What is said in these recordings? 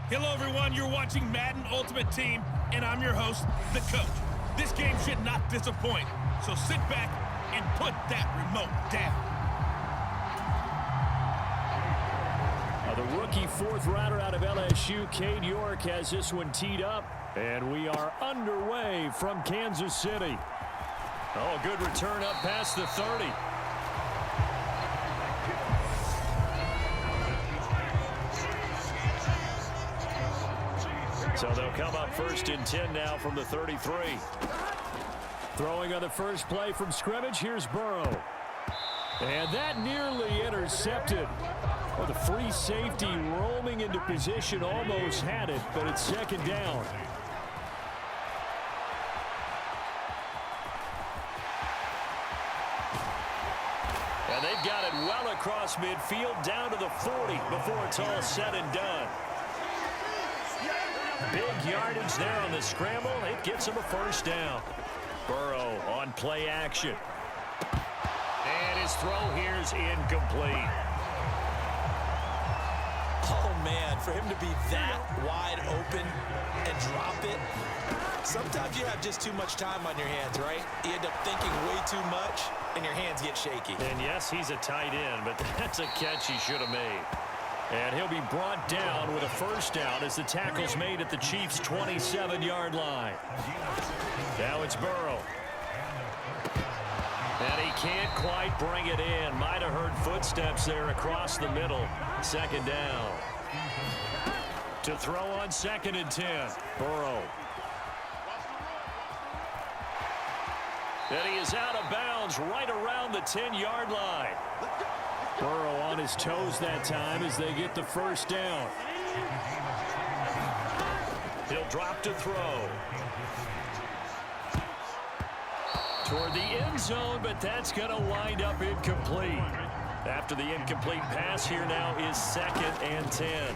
Hello, everyone. You're watching Madden Ultimate Team, and I'm your host, the coach. This game should not disappoint, so sit back and put that remote down. The rookie fourth rounder out of LSU, Cade York, has this one teed up, and we are underway from Kansas City. Oh, good return up past the 30. So they'll come up first and 10 now from the 33. Throwing on the first play from scrimmage, here's Burrow. And that nearly intercepted. Well, the free safety roaming into position almost had it, but it's second down. And they've got it well across midfield down to the 40 before it's all said and done. Big yardage there on the scramble. It gets him a first down. Burrow on play action. And his throw here's incomplete. Oh, man, for him to be that wide open and drop it. Sometimes you have just too much time on your hands, right? You end up thinking way too much, and your hands get shaky. And, yes, he's a tight end, but that's a catch he should have made. And he'll be brought down with a first down as the tackle's made at the Chiefs' 27-yard line. Now it's Burrow. And he can't quite bring it in. Might have heard footsteps there across the middle. Second down. To throw on second and 10. Burrow. And he is out of bounds right around the 10-yard line. Burrow on his toes that time as they get the first down. He'll drop to throw. Toward the end zone, but that's going to wind up incomplete. After the incomplete pass, here now is second and 10.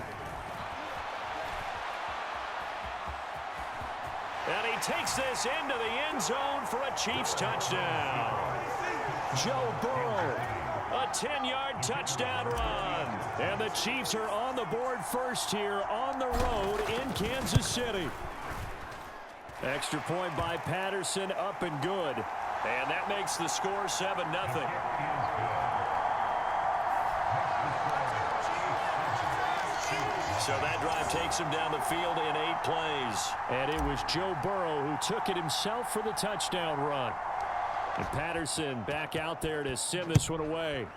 And he takes this into the end zone for a Chiefs touchdown. Joe Burrow, a 10-yard touchdown run. And the Chiefs are on the board first here on the road in Kansas City. Extra point by Patterson, up and good. And that makes the score 7-0. So that drive takes him down the field in 8 plays. And it was Joe Burrow who took it himself for the touchdown run. And Patterson back out there to send this one away.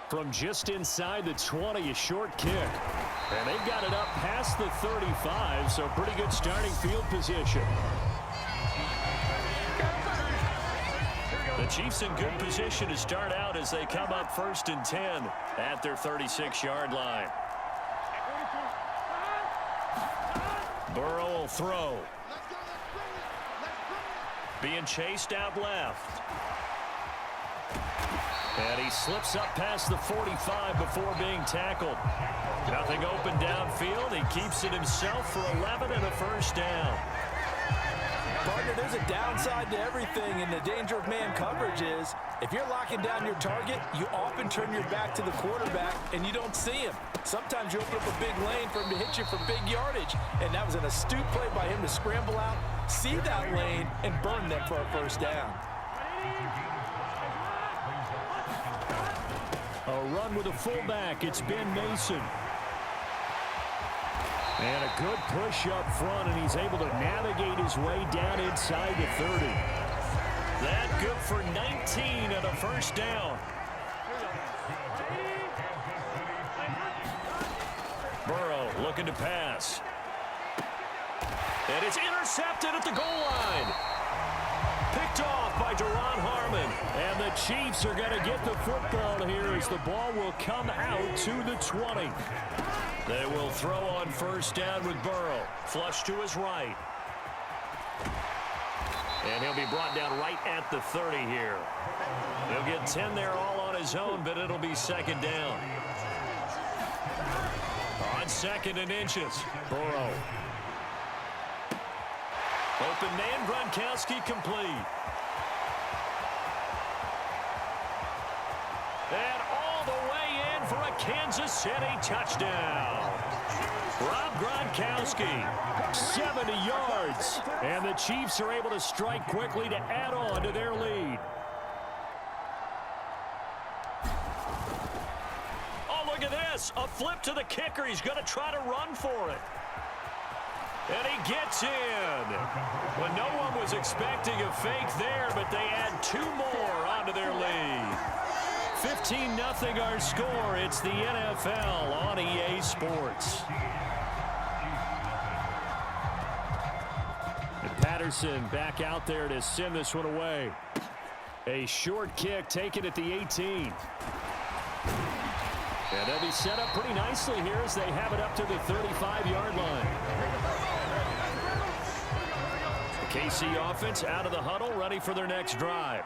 From just inside the 20, a short kick. And they've got it up past the 35, so pretty good starting field position. The Chiefs in good position to start out as they come up first and 10 at their 36-yard line. Burrow will throw. Being chased out left. And he slips up past the 45 before being tackled. Nothing open downfield. He keeps it himself for 11 and a first down. Partner, there's a downside to everything, and the danger of man coverage is if you're locking down your target, you often turn your back to the quarterback, and you don't see him. Sometimes you open up a big lane for him to hit you for big yardage, and that was an astute play by him to scramble out, see that lane, and burn them for a first down. A run with a fullback. It's Ben Mason. And a good push up front, and he's able to navigate his way down inside the 30. That good for 19 and a first down. Burrow looking to pass. And it's intercepted at the goal line. Picked off by Duron Harmon. And the Chiefs are going to get the football here as the ball will come out to the 20. They will throw on first down with Burrow. Flush to his right. And he'll be brought down right at the 30 here. He'll get 10 there all on his own, but it'll be second down. On second and inches, Burrow. Open man, Gronkowski complete. And all the way in for a Kansas City touchdown. Rob Gronkowski, 70 yards. And the Chiefs are able to strike quickly to add on to their lead. Oh, look at this. A flip to the kicker. He's going to try to run for it. And he gets in. Well, no one was expecting a fake there, but they add 2 more onto their lead. 15-0 our score. It's the NFL on EA Sports. And Patterson back out there to send this one away. A short kick taken at the 18. And they'll be set up pretty nicely here as they have it up to the 35-yard line. The KC offense out of the huddle, ready for their next drive.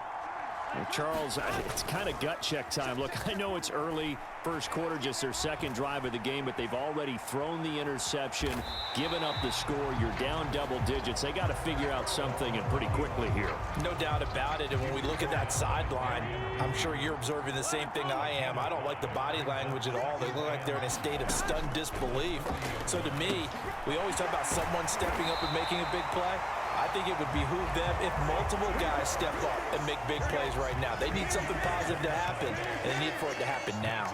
And Charles, it's kind of gut check time. Look, I know it's early, first quarter, just their second drive of the game, but they've already thrown the interception, given up the score. You're down double digits. They got to figure out something, and pretty quickly here. No doubt about it. And when we look at that sideline, I'm sure you're observing the same thing I am. I don't like the body language at all. They look like they're in a state of stunned disbelief. So to me, we always talk about someone stepping up and making a big play. I think it would behoove them if multiple guys step up and make big plays right now. They need something positive to happen, and they need for it to happen now.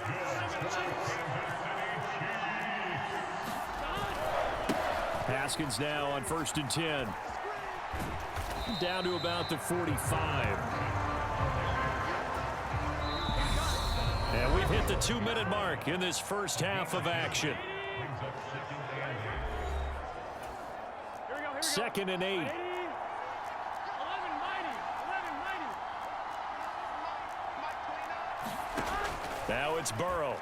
Haskins now on 1st and 10. Down to about the 45. And we've hit the 2-minute mark in this first half of action. 2nd and 8. Now it's Burrow.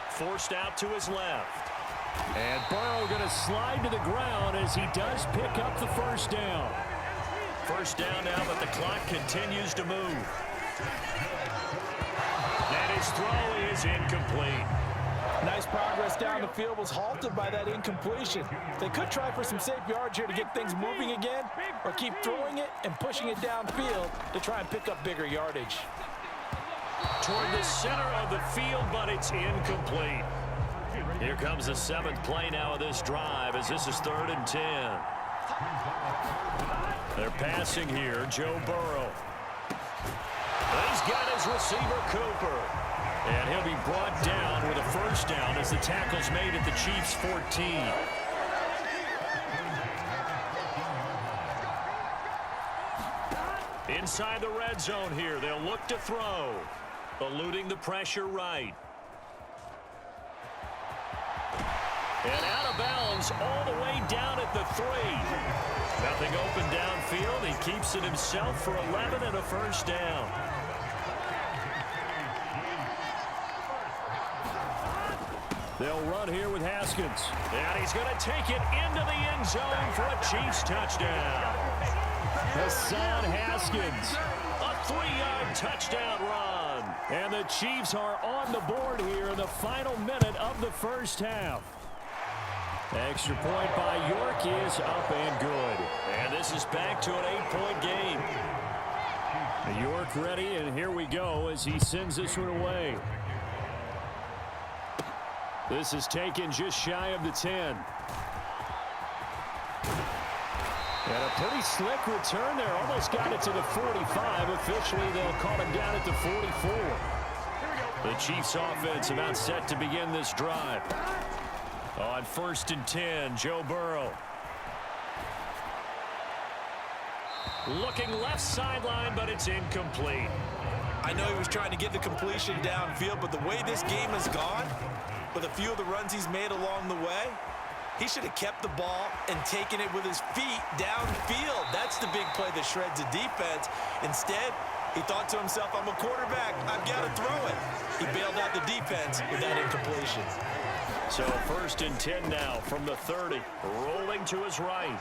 Forced out to his left. And Burrow going to slide to the ground as he does pick up the first down. First down now, but the clock continues to move. And his throw is incomplete. Nice progress down the field, was halted by that incompletion. They could try for some safe yards here to get things moving again, or keep throwing it and pushing it downfield to try and pick up bigger yardage. Toward the center of the field, but it's incomplete. Here comes the 7th play now of this drive, as this is 3rd and 10. They're passing here, Joe Burrow. He's got his receiver, Cooper. And he'll be brought down with a first down as the tackle's made at the Chiefs' 14. Inside the red zone here, they'll look to throw. Eluding the pressure right. And out of bounds all the way down at the 3. Nothing open downfield. He keeps it himself for 11 and a first down. They'll run here with Haskins. And he's going to take it into the end zone for a Chiefs touchdown. Hassan Haskins, a 3-yard touchdown run. And the Chiefs are on the board here in the final minute of the first half. Extra point by York is up and good. And this is back to an 8-point game. York ready, and here we go as he sends this one away. This is taken just shy of the 10. And a pretty slick return there. Almost got it to the 45. Officially, they'll call him down at the 44. The Chiefs offense about set to begin this drive. On 1st and 10, Joe Burrow. Looking left sideline, but it's incomplete. I know he was trying to get the completion downfield, but the way this game has gone, with a few of the runs he's made along the way, he should have kept the ball and taken it with his feet downfield. That's the big play that shreds the defense. Instead, he thought to himself, I'm a quarterback, I've got to throw it. He bailed out the defense with that incompletion. So 1st and 10 now from the 30, rolling to his right.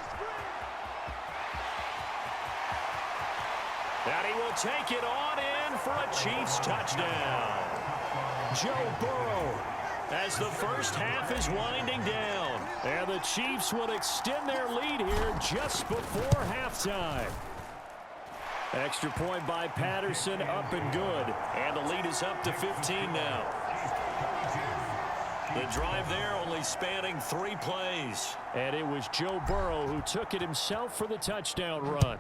And he will take it on in for a Chiefs touchdown. Joe Burrow, as the first half is winding down. And the Chiefs will extend their lead here just before halftime. Extra point by Patterson, up and good. And the lead is up to 15 now. The drive there only spanning 3 plays. And it was Joe Burrow who took it himself for the touchdown run.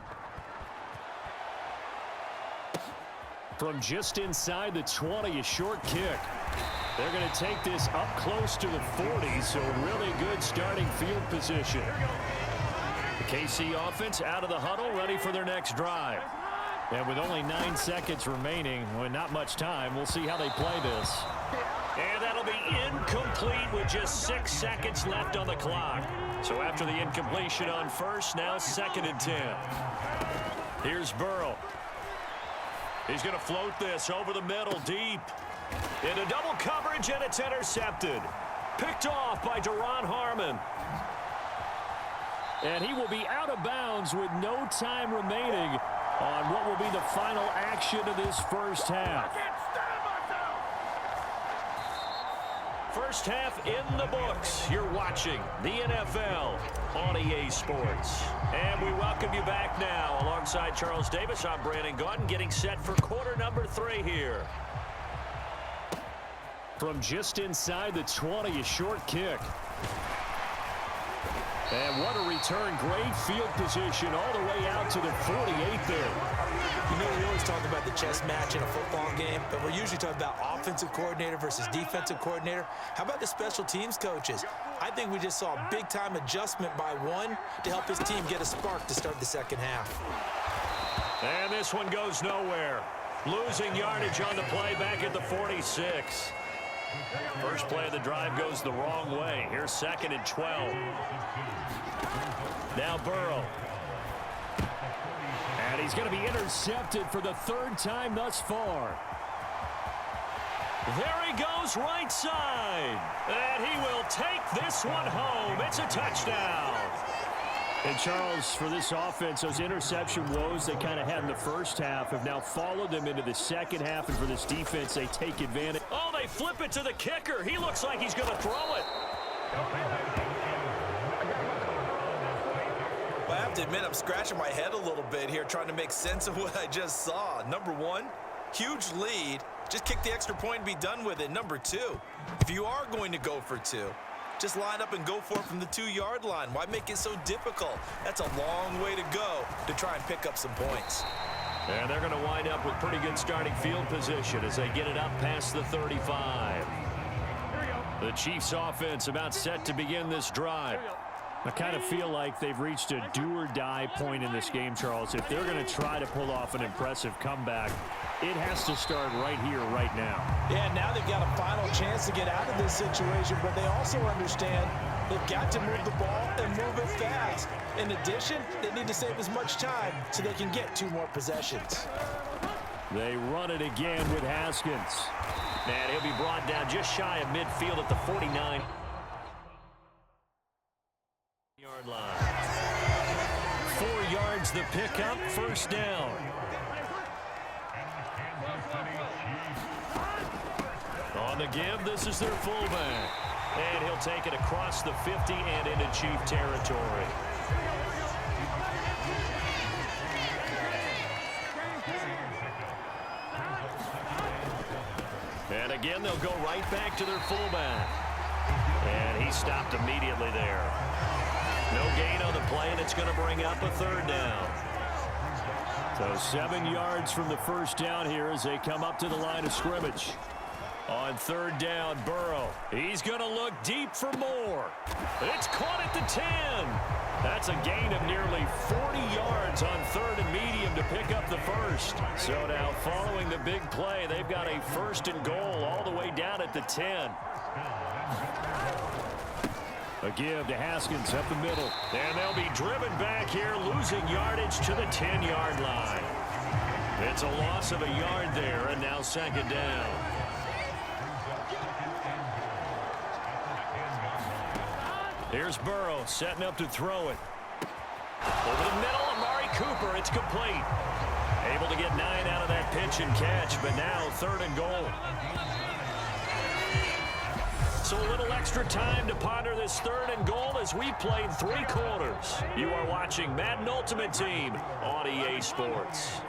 From just inside the 20, a short kick. They're going to take this up close to the 40, so really good starting field position. The KC offense out of the huddle, ready for their next drive. And with only 9 seconds remaining, well, not much time, we'll see how they play this. And that'll be incomplete with just 6 seconds left on the clock. So after the incompletion on first, now 2nd and 10. Here's Burrow. He's going to float this over the middle, deep. Into double coverage, and it's intercepted. Picked off by Duron Harmon. And he will be out of bounds with no time remaining on what will be the final action of this first half. First half in the books. You're watching the NFL on EA Sports. And we welcome you back now. Alongside Charles Davis, I'm Brandon Gaudin, getting set for quarter number 3 here. From just inside the 20, a short kick. And what a return. Great field position all the way out to the 48 there. You know, we always talk about the chess match in a football game, but we're usually talking about offensive coordinator versus defensive coordinator. How about the special teams coaches? I think we just saw a big-time adjustment by one to help his team get a spark to start the second half. And this one goes nowhere. Losing yardage on the play back at the 46. First play of the drive goes the wrong way. Here's 2nd and 12. Now Burrow. And he's going to be intercepted for the 3rd time thus far. There he goes, right side. And he will take this one home. It's a touchdown. And Charles, for this offense, those interception woes they kind of had in the first half have now followed them into the second half. And for this defense, they take advantage. Oh, they flip it to the kicker. He looks like he's going to throw it. Well, I have to admit, I'm scratching my head a little bit here trying to make sense of what I just saw. Number one, huge lead. Just kick the extra point and be done with it. Number two, if you are going to go for 2, just line up and go for it from the 2-yard line. Why make it so difficult? That's a long way to go to try and pick up some points. And they're going to wind up with pretty good starting field position as they get it up past the 35. The Chiefs offense about set to begin this drive. I kind of feel like they've reached a do-or-die point in this game, Charles. If they're going to try to pull off an impressive comeback, it has to start right here, right now. Yeah, now they've got a final chance to get out of this situation, but they also understand they've got to move the ball and move it fast. In addition, they need to save as much time so they can get 2 more possessions. They run it again with Haskins. And he'll be brought down just shy of midfield at the 49. Yard line. 4 yards the pickup, first down. On the give, this is their fullback. And he'll take it across the 50 and into Chief territory. And again, they'll go right back to their fullback. And he stopped immediately there. No gain on the play, and it's going to bring up a 3rd down. So 7 yards from the first down here as they come up to the line of scrimmage. On 3rd down, Burrow. He's going to look deep for more. It's caught at the 10. That's a gain of nearly 40 yards on 3rd and medium to pick up the first. So now following the big play, they've got a 1st and goal all the way down at the 10. A give to Haskins up the middle. And they'll be driven back here, losing yardage to the 10-yard line. It's a loss of a yard there, and now 2nd down. Here's Burrow setting up to throw it. Over the middle, Amari Cooper. It's complete. Able to get 9 out of that pitch and catch, but now 3rd and goal. So a little extra time to ponder this 3rd and goal as we played 3 quarters. You are watching Madden Ultimate Team on EA Sports.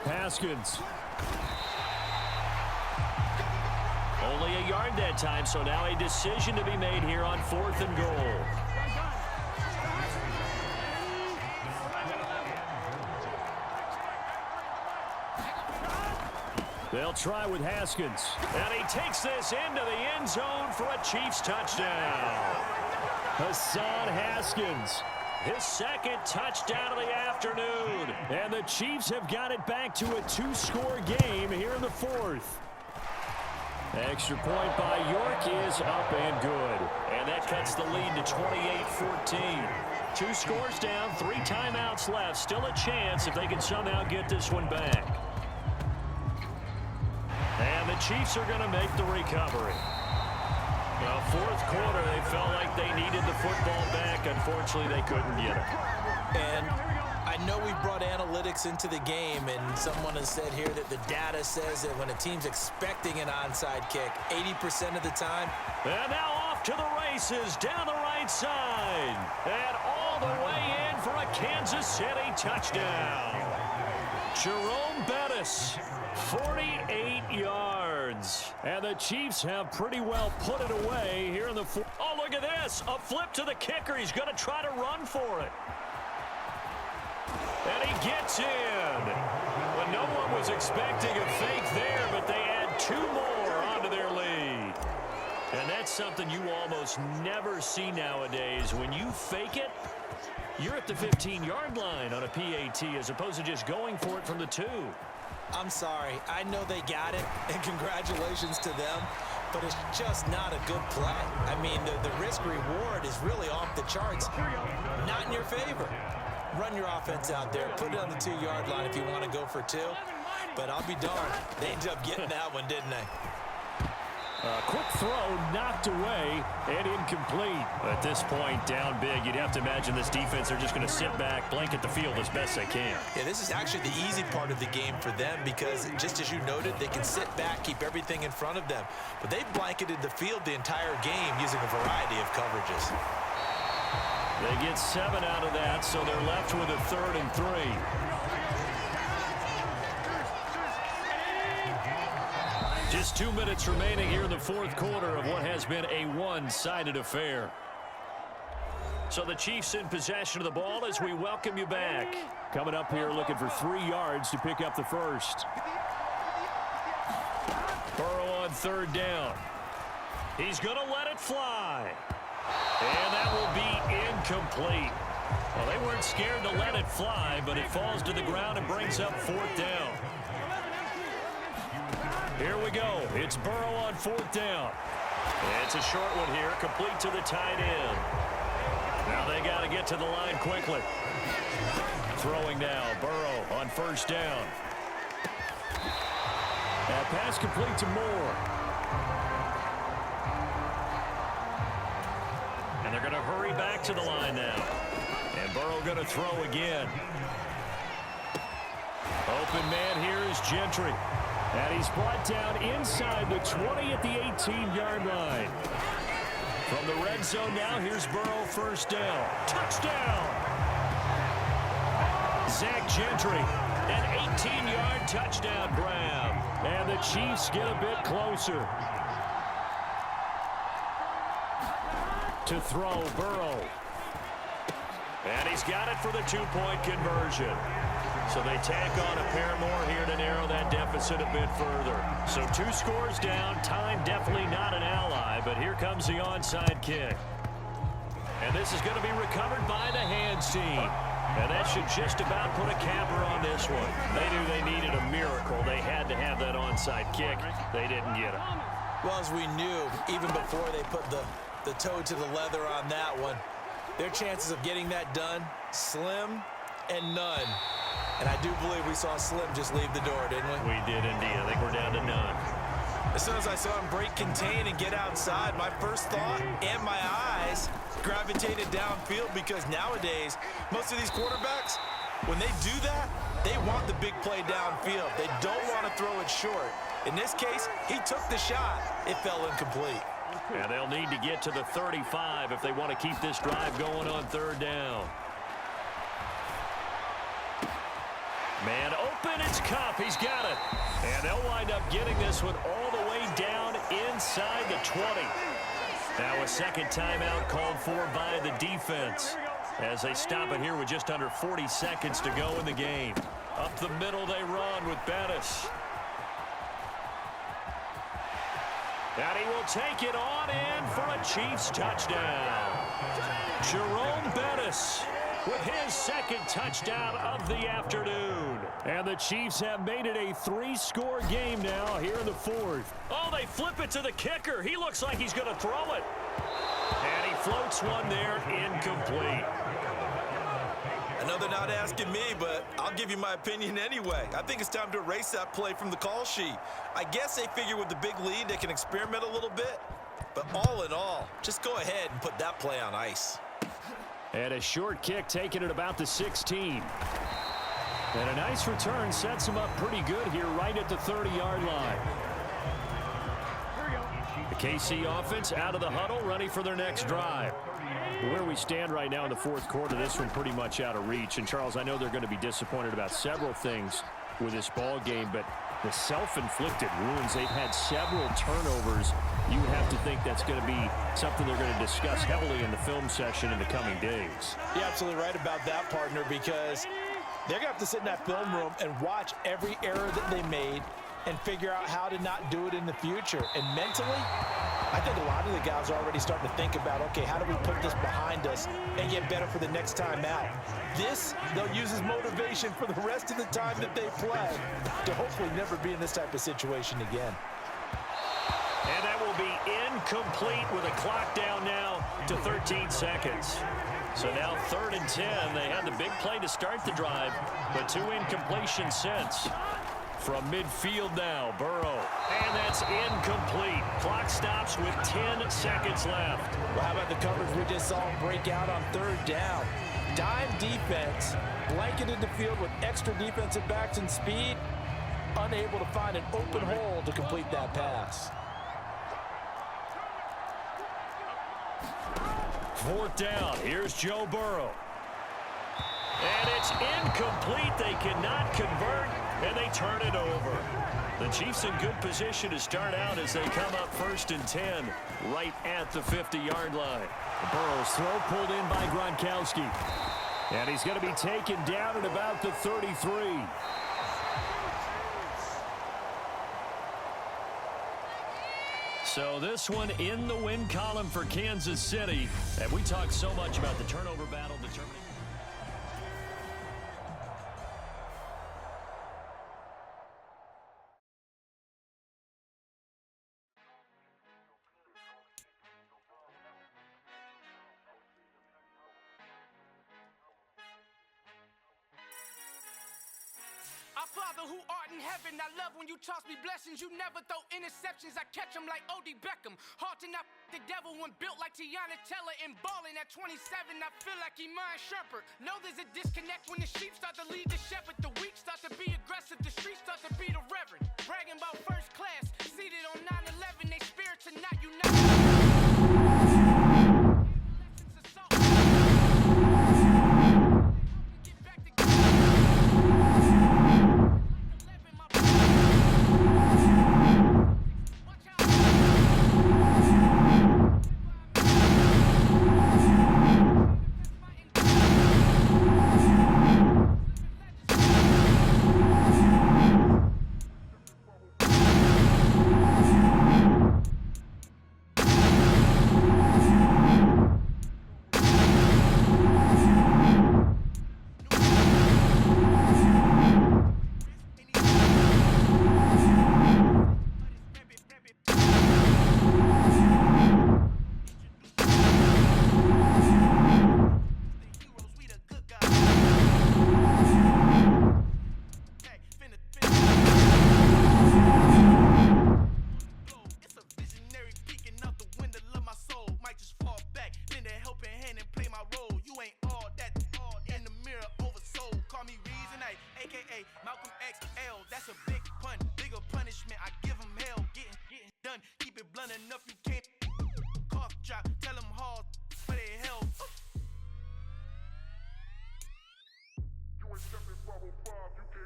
Haskins. Only a yard that time, so now a decision to be made here on 4th and goal. They'll try with Haskins. And he takes this into the end zone for a Chiefs touchdown. Hassan Haskins, his second touchdown of the afternoon. And the Chiefs have got it back to a 2-score game here in the 4th. Extra point by York is up and good. And that cuts the lead to 28-14. 2 scores down, 3 timeouts left. Still a chance if they can somehow get this one back. And the Chiefs are going to make the recovery. Well, 4th quarter, they felt like they needed the football back. Unfortunately, they couldn't get it. And I know we brought analytics into the game, and someone has said here that the data says that when a team's expecting an onside kick, 80% of the time. And now off to the races down the right side. And all the way in for a Kansas City touchdown. Jerome Bettis, 48 yards. And the Chiefs have pretty well put it away here in the fourth. Oh, look at this. A flip to the kicker. He's going to try to run for it. And he gets in. Well, no one was expecting a fake there, but they add 2 more onto their lead. And that's something you almost never see nowadays. When you fake it, you're at the 15-yard line on a PAT as opposed to just going for it from the 2. I'm sorry. I know they got it, and congratulations to them, but it's just not a good play. I mean, the risk-reward is really off the charts. Not in your favor. Run your offense out there. Put it on the 2-yard line if you want to go for 2. But I'll be darned. They ended up getting that one, didn't they? A quick throw knocked away and incomplete. At this point, down big, you'd have to imagine this defense are just going to sit back, blanket the field as best they can. Yeah, this is actually the easy part of the game for them because, just as you noted, they can sit back, keep everything in front of them. But they've blanketed the field the entire game using a variety of coverages. They get 7 out of that, so they're left with a 3rd and 3. Just 2 minutes remaining here in the 4th quarter of what has been a one-sided affair. So the Chiefs in possession of the ball as we welcome you back. Coming up here looking for 3 yards to pick up the first. Burrow on 3rd down. He's going to let it fly. And that will be incomplete. Well, they weren't scared to let it fly, but it falls to the ground and brings up 4th down. Here we go. It's Burrow on 4th down. It's a short one here, complete to the tight end. Now they got to get to the line quickly. Throwing now, Burrow on 1st down. That pass complete to Moore. And they're going to hurry back to the line now. And Burrow going to throw again. Open man here is Gentry. And he's brought down inside the 20 at the 18-yard line. From the red zone now, here's Burrow 1st down. Touchdown! Zach Gentry, an 18-yard touchdown grab. And the Chiefs get a bit closer. To throw, Burrow. And he's got it for the 2-point conversion. So they tack on a pair more here to narrow that deficit a bit further. So 2 scores down. Time definitely not an ally, but here comes the onside kick. And this is going to be recovered by the hands team. And that should just about put a capper on this one. They knew they needed a miracle. They had to have that onside kick. They didn't get it. Well, as we knew, even before they put the toe to the leather on that one, their chances of getting that done, slim and none. And I do believe we saw Slim just leave the door, didn't we? We did indeed. I think we're down to none. As soon as I saw him break contain and get outside, my first thought and my eyes gravitated downfield because nowadays, most of these quarterbacks, when they do that, they want the big play downfield. They don't want to throw it short. In this case, he took the shot. It fell incomplete. And they'll need to get to the 35 if they want to keep this drive going on 3rd down. Man open, it's Cup. He's got it. And they'll wind up getting this one all the way down inside the 20. Now a second timeout called for by the defense as they stop it here with just under 40 seconds to go in the game. Up the middle they run with Bettis. And he will take it on in for a Chiefs touchdown. Jerome Bettis with his second touchdown of the afternoon. And the Chiefs have made it a 3-score game now here in the fourth. Oh, they flip it to the kicker. He looks like he's going to throw it. And he floats one there, incomplete. I know they're not asking me, but I'll give you my opinion anyway. I think it's time to erase that play from the call sheet. I guess they figure with the big lead they can experiment a little bit. But all in all, just go ahead and put that play on ice. And a short kick taken at about the 16. And a nice return sets him up pretty good here right at the 30-yard line. The KC offense out of the huddle, ready for their next drive. Where we stand right now in the fourth quarter, this one pretty much out of reach. And, Charles, I know they're going to be disappointed about several things with this ball game, but the self-inflicted wounds, they've had several turnovers. You have to think that's going to be something they're going to discuss heavily in the film session in the coming days. You're absolutely right about that, partner, because they're going to have to sit in that film room and watch every error that they made and figure out how to not do it in the future. And mentally, I think a lot of the guys are already starting to think about, okay, how do we put this behind us and get better for the next time out? This, they'll use as motivation for the rest of the time that they play to hopefully never be in this type of situation again. And that will be incomplete with a clock down now to 13 seconds. So now 3rd and 10. They had the big play to start the drive, but 2 incompletions since. From midfield now, Burrow. And that's incomplete. Clock stops with 10 seconds left. Well, how about the coverage we just saw break out on 3rd down? Dime defense, blanketed the field with extra defensive backs and speed, unable to find an open hole to complete that pass. 4th down. Here's Joe Burrow. And it's incomplete. They cannot convert, and they turn it over. The Chiefs in good position to start out as they come up 1st and 10 right at the 50-yard line. Burrow's throw pulled in by Gronkowski. And he's going to be taken down at about the 33. So this one in the win column for Kansas City. And we talked so much about the turnover battle determining. Our Father who art in heaven, I love when you toss me blessings. You never throw interceptions, I catch them like O.D. Beckham. Hard to not the devil when built like Tiana Teller and balling at 27. I feel like Iman Shumpert. Know there's a disconnect when the sheep start to lead the shepherd. The weak start to be aggressive, the streets start to be the reverend. Bragging about first class, seated on 9/11. They spirits are not united.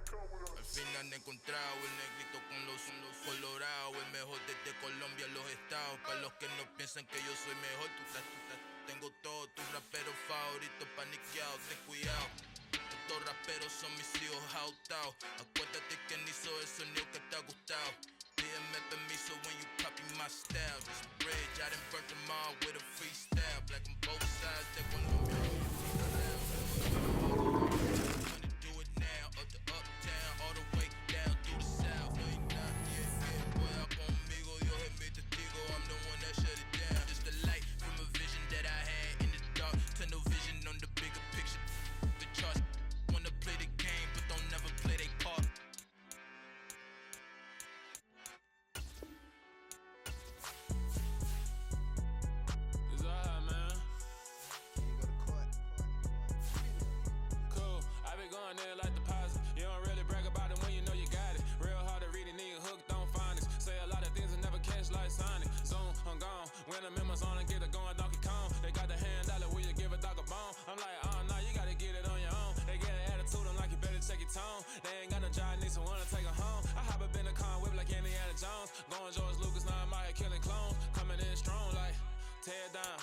Al final he encontrado el negrito con los colorados, el mejor desde Colombia a los estados. Para los que no piensan que yo soy mejor, tengo todos tus raperos favoritos paniqueados, ten cuidado. Estos raperos son mis hijos jautados. Acuérdate quién hizo el sonido que te ha gustado. Pídeme permiso when you copy my style. This bridge, I done burnt them all with a freestyle. Black on both sides, de Colombia. Do it now, up to uptown, all the way down through the south. No, you not, yeah, pueda conmigo, Dios es mi testigo. I'm the one that shut it down. Just the light from a vision that I had in the dark. Tunnel vision on the bigger picture. The charts wanna play the game, but don't never play their part. It's alright, man. Cool, I be going there like deposit. You don't really brag about it when you know you got it. Real hard to read a nigga hooked on phonics. Say a lot of things and never catch like Sonic. Zone, I'm gone. When I'm in my zone and get it going Donkey Kong. They got the hand dollar, will you give a dog a bone? I'm like, oh no, you gotta get it on your own. They get an attitude, I'm like, you better check your tone. They ain't got no job, need someone to take her home. I hop up in the car, whip like Indiana Jones. Going George Lucas, now I'm out here killing clones. Coming in strong like, tear down,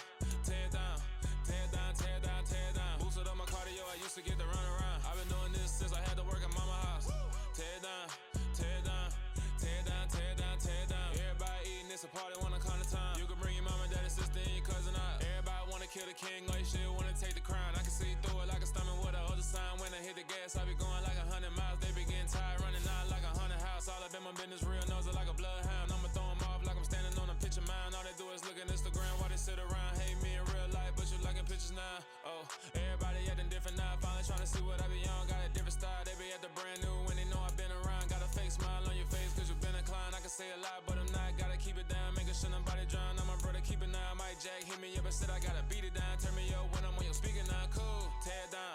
tear down, tear down, tear down, tear down. Boosted up my cardio, I used to get to run around. I've been doing this since I had to work at mama house. Tear down, tear down, tear down, tear down, tear down. Everybody eating, it's a party, wanna come to time. You can bring your mama, daddy, sister, and your cousin out. Everybody wanna kill the king, or you shit wanna take the crown. I can see through it like a stomach with a other sign. When I hit the gas, I be going like 100 miles. They be getting tired, running out like 100 house. All up in my business, real nose like a bloodhound. I'ma throw them off like I'm standing on a picture mound. All they do is look at Instagram while they sit around. Hate me in real life, but you liking pictures now. Oh, everybody acting different now. Finally trying to see what I be on. Got a different style, they be at the brand new when they know I've been around. Got a fake smile on your face cause you been inclined. I can say a lot, but I'm not. Gotta keep it down, making sure nobody drown. I'm my brother, keep it now. Mike Jack hit me up and said I gotta beat it down. Turn me up when I'm on your speaker now. Cool, tear down,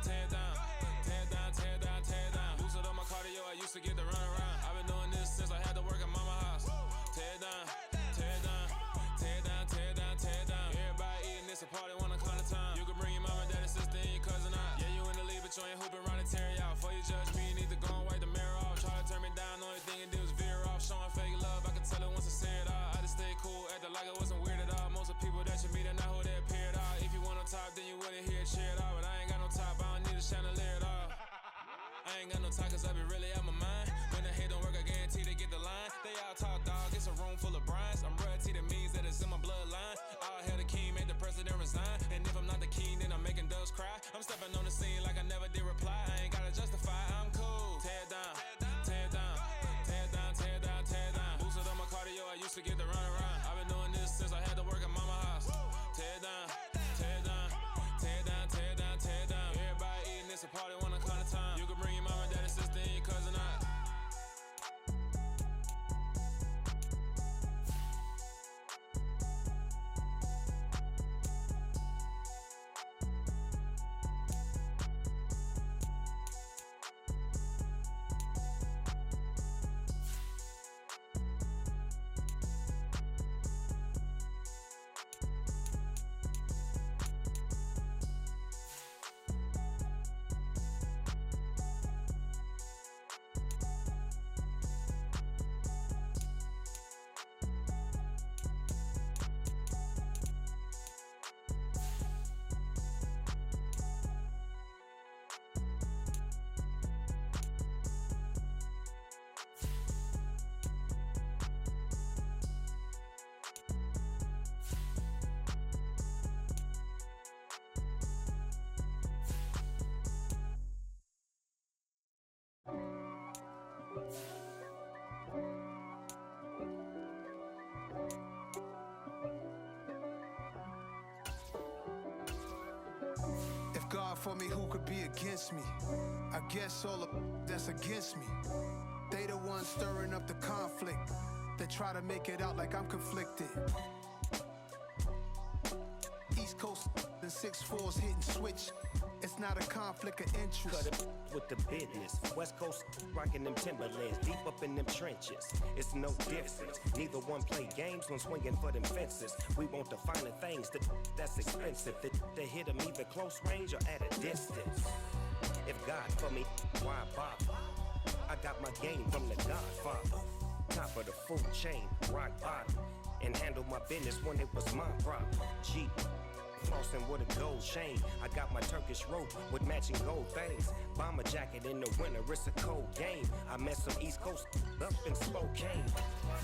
tear down, tear down, tear down, tear down. Boosted up my cardio, I used to get to run around. I've been doing this since I had to work at mama house. Tear down, tear down, tear down, tear down, tear down. Everybody eating, it's a party, wanna come to time. You can bring your mama, daddy, sister, and your cousin out. Yeah, you in the lead, but you ain't hooping around and tear you out. Before you judge me, you need to go and wipe the mirror off. Try to turn me down, the only thing it did was veer off. Showing fake love, I can tell it once I say it all. I just stay cool, acting like it wasn't weird at all. Most of the people that you meet are not who they appear at all. If you want on top, then you wouldn't hear it cheer at all. But I ain't got no top, I don't need a chandelier at all. I ain't got no talk cause I be really out my mind. When the head don't work, I guarantee they get the line. They all talk dog, it's a room full of brinds. I'm royalty, that means that it's in my bloodline. All hell the king, made the president resign. And if I'm not the king, then I'm making doves cry. I'm stepping on the scene like I never did reply. I ain't gotta justify, I'm cool. Tear down, tear down, tear down, tear down, tear down. Boosted up my cardio, I used to get to run around. I've been doing this since I had to work at mama house. Tear down, tear down, tear down, tear down, tear down. Everybody eating, it's a party, wanna come to time. You can bring your mama, daddy, sister, and your cousin out. If God for me, who could be against me? I guess all of that's against me. They the ones stirring up the conflict. They try to make it out like I'm conflicted. East Coast and 6'4s hitting switch. It's not a conflict of interest. Cut it with the business. West Coast rocking them Timberlands, deep up in them trenches. It's no difference. Neither one play games when swinging for them fences. We want the finer things that's expensive. That hit them either close range or at a distance. If God for me, why bother? I got my game from the Godfather. Top of the food chain, rock bottom. And handle my business when it was my problem. G, flossing with a gold chain. I got my Turkish rope with matching gold things. Bomber jacket in the winter, it's a cold game. I met some East Coast up in Spokane.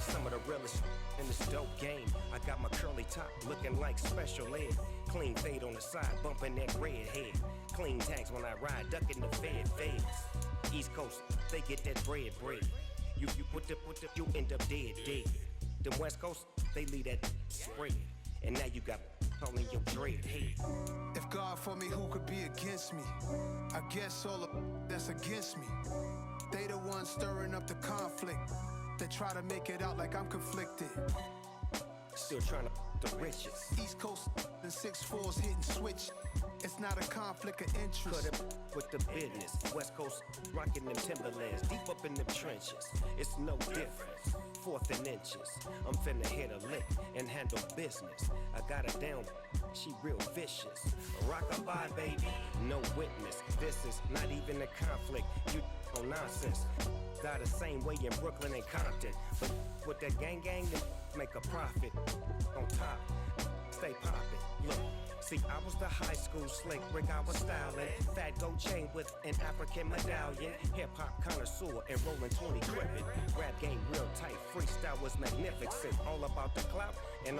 Some of the realest in this dope game. I got my curly top looking like special ed. Clean fade on the side, bumping that red head. Clean tags when I ride, ducking the feds. East Coast, they get that bread. You you end up dead. The West Coast, they leave that spread. And now you got all in your dread head. If God for me, who could be against me? I guess all of that's against me. They the ones stirring up the conflict. They try to make it out like I'm conflicted. Still trying to the riches. East Coast and 6'4s hitting switch. It's not a conflict of interest. Cut it with the business. West Coast rocking them Timberlands. Deep up in them trenches. It's no difference. Fourth and inches. I'm finna hit a lick and handle business. I got her down. She real vicious. Rock-a-bye, baby. No witness. This is not even a conflict. You no nonsense. Got the same way in Brooklyn and Compton. But with that gang, they make a profit. On top, stay poppin'. Look. See, I was the high school slick Rick, I was styling. Fat gold chain with an African medallion. Hip-hop connoisseur and rolling 20 cribbin'. Rap game real tight, freestyle was magnificent. All about the clout and